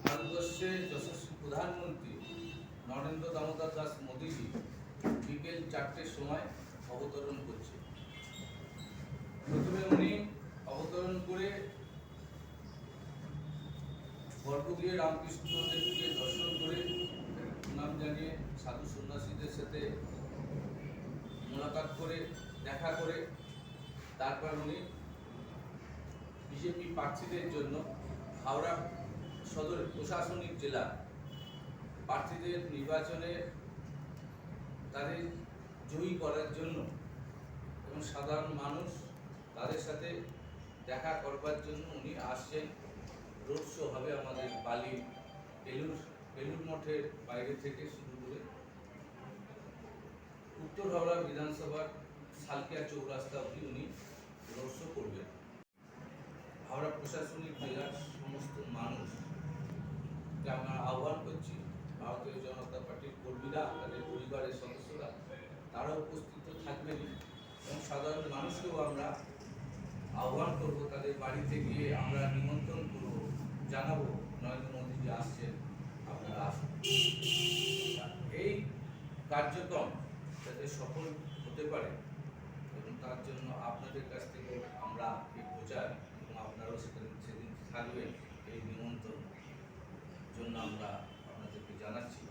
ভারতবর্ষের যশস্বী প্রধানমন্ত্রী নরেন্দ্র দামোদর দাস মোদীজি বিকেল 4টের সময় অবতরণ করছে। প্রথমে উনি অবতরণ করে গর্ভগৃহে রামকৃষ্ণদেবকে দর্শন করে প্রণাম জানিয়ে সাধু সন্ন্যাসীদের সাথে মোলাকাত করে দেখা করে তারপর উনি বিজেপি প্রার্থীদের জন্য হাওড়া সদর প্রশাসনিক জেলা প্রার্থীদের নির্বাচনে তাদের জয়ী করার জন্য এবং সাধারণ মানুষ তাদের সাথে দেখা করবার জন্য উনি আসছেন। রোড শো হবে আমাদের বালি বেলুর মঠের বাইরে থেকে শুরু করে উত্তর হাওড়া বিধানসভার সালকিয়া চৌরাস্তা অবধি উনি রোড শো করবেন। হাওড়া প্রশাসনিক জেলার সমস্ত মানুষকে আমরা আহ্বান করছি, ভারতীয় জনতা পার্টির কর্মীরা, তাদের পরিবারের সদস্যরা তারা উপস্থিত থাকবেন এবং সাধারণ মানুষকেও আমরা আহ্বান করব, তাদের বাড়িতে গিয়ে আমরা নিমন্ত্রণ করব, জানাবো নরেন্দ্র মোদীজি আসছেন, আপনারা আসুন। এই কার্যক্রম যাতে সফল হতে পারে এবং তার জন্য আপনাদের কাছ থেকে আমরা এই প্রচার এবং আপনারাও সেদিন থাকবেন এই নিমন্ত্রণ জন্য আমরা আপনাদেরকে জানাচ্ছি।